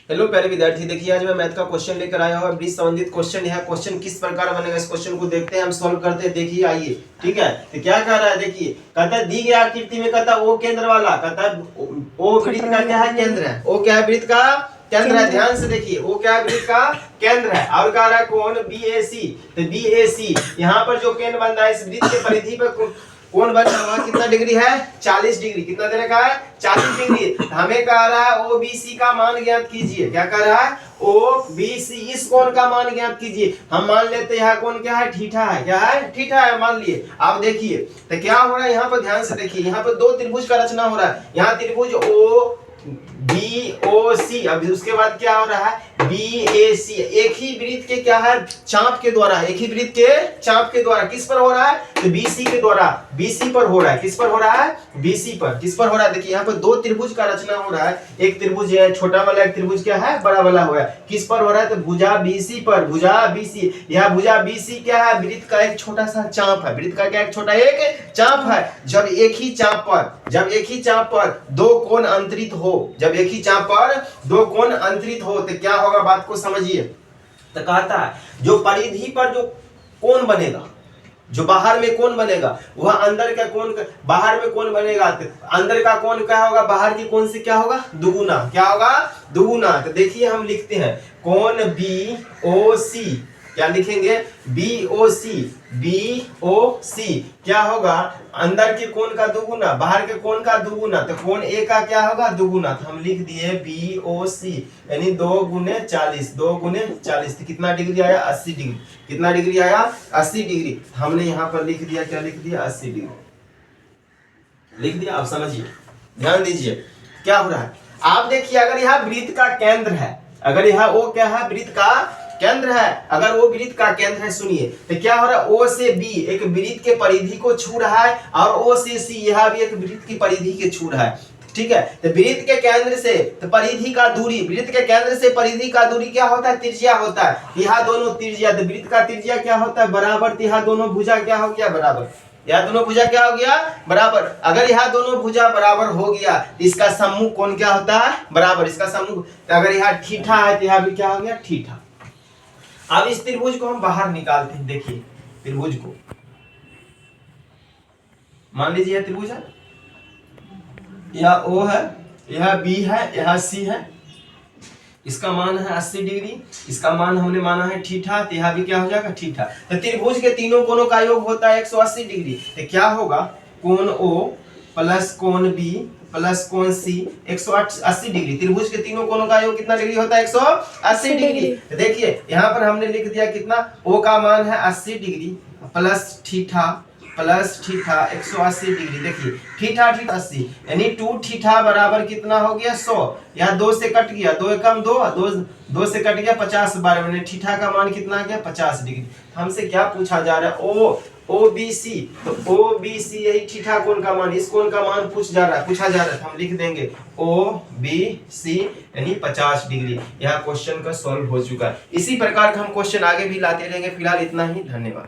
Hello प्यारे विद्यार्थी, देखिए आज मैं मैथ का क्वेश्चन लेकर आया हूँ। ब्रिज संबंधित क्वेश्चन है। क्वेश्चन किस प्रकार बनेगा इस क्वेश्चन को देखते हैं, हम सॉल्व करते हैं। देखिए आइए, ठीक है। तो क्या कह रहा है, देखिए कहता है दी गई आकृति में कहता है ओ केंद्र वाला, कहता है ओ वृत्त का क्या है, केंद्र है। ओ क्या है, वृत्त का केंद्र है। ध्यान से देखिए, वो क्या है, वृत्त का केंद्र है। और कह रहा है कौन, BAC। तो BAC यहाँ पर जो केंद्र बन रहा है, इस वृत्त के परिधि पर कौन बना हुआ, कितना डिग्री है, 40 डिग्री। कितना देने का है, 40 डिग्री। हमें कह रहा है OBC का मान ज्ञात कीजिए। क्या कह रहा है, OBC इस कोण का मान ज्ञात कीजिए। हम मान लेते हैं कोण क्या है, थीटा है। क्या है, थीटा है, मान लिए। आप देखिए तो क्या हो रहा है, यहाँ पर ध्यान से देखिए, यहाँ पर दो त्रिभुज का रचना हो रहा है। यहाँ त्रिभुज OBOC, अब उसके बाद क्या हो रहा है, BAC। एक ही वृत्त के क्या है, चाप के द्वारा, एक ही वृत्त के चाप के द्वारा किस पर हो रहा है, तो BC के द्वारा BC पर हो रहा है। किस पर हो रहा है, BC पर। किस पर हो रहा है, देखिए यहाँ पर दो त्रिभुज का रचना हो रहा है। एक त्रिभुज है छोटा वाला, एक त्रिभुज क्या है, बड़ा वाला हो रहा है। किस पर हो रहा है, तो भुजा BC पर, भुजा BC। यह भुजा BC क्या है, वृत्त का एक छोटा सा चाप है। वृत्त का क्या, एक छोटा एक चाप है। जब एक ही चाप पर दो कोण अंतरित हो, जब एक ही चाप पर दो कोण अंतरित हो तो क्या होगा, बात को समझिए। तो कहता है जो परिधि पर जो कोण बनेगा, जो बाहर में कोण बनेगा, वह अंदर का कोण, बाहर में कोण बनेगा तो अंदर का कोण क्या होगा, बाहर की कोण से क्या होगा, दुगुना। क्या होगा, दुगुना। तो देखिए हम लिखते हैं कोण BOC, क्या लिखेंगे, BOC क्या होगा, अंदर के कोण का दुगुना, बाहर के कोण का दुगुना। तो कोण A का क्या होगा, दुगुना। तो हम लिख दिए BOC यानी 2 गुने 40, 2 गुने 40। तो कितना डिग्री आया, 80 डिग्री। कितना डिग्री आया, 80 डिग्री। हमने यहाँ पर लिख दिया, क्या लिख दिया, 80 डिग्री लिख दिया। आप समझिए, ध्यान दीजिए क्या हो रहा है। आप देखिए, अगर यह वृत्त का केंद्र है, अगर यह वो क्या है, वृत्त का केंद्र है, अगर वो वृत्त का केंद्र है, सुनिए तो क्या हो रहा है, O से B एक वृत्त के परिधि को छू रहा है, और O से C यह भी एक वृत्त की परिधि के छू रहा है। ठीक है, तो वृत्त के केंद्र से तो परिधि का दूरी, वृत्त के केंद्र से परिधि का दूरी क्या होता है, त्रिज्या होता है। यह दोनों त्रिज्या, तो वृत्त का त्रिज्या क्या होता है, बराबर। तो यह दोनों भुजा क्या हो गया, बराबर। यह दोनों भुजा क्या हो गया, बराबर। अगर यह दोनों भुजा बराबर हो गया, इसका सम्मुख कोण क्या होता है, बराबर। इसका सम्मुख, अगर यह थीटा है तो यह भी क्या हो गया, थीटा। अब इस त्रिभुज को हम बाहर निकालते हैं। देखिए त्रिभुज को मान लीजिए यह त्रिभुज है, यह O है, यह B है, यह C है। इसका मान है 80 डिग्री, इसका मान हमने माना है थीटा। तो यह भी क्या हो जाएगा, थीटा। तो त्रिभुज के तीनों कोणों का योग होता है 180 डिग्री। तो क्या होगा, कोण O प्लस कोण B प्लस कोण C 180 डिग्री। त्रिभुज के तीनों कोणों का योग कितना डिग्री होता है, 180 डिग्री। तो देखिए यहाँ पर हमने लिख दिया कितना, O का मान है 80 डिग्री प्लस थीटा 180 डिग्री। देखिए थीटा 80 यानी 2 थीटा बराबर कितना हो गया, 100। यहाँ 2 से कट गया, 2 एकम 2, 2 से कट गया 50 बार, मैंने थीटा का मान कितना आ गया, 50 डिग्री। हमसे क्या पूछा जा रहा है, OBC। तो OBC यही थीटा कोण का मान, इस कोण का मान पूछा जा रहा है। हम लिख देंगे OBC यानी 50 डिग्री। यह क्वेश्चन का सॉल्व हो चुका है। इसी प्रकार का हम क्वेश्चन आगे भी लाते रहेंगे। फिलहाल इतना ही, धन्यवाद।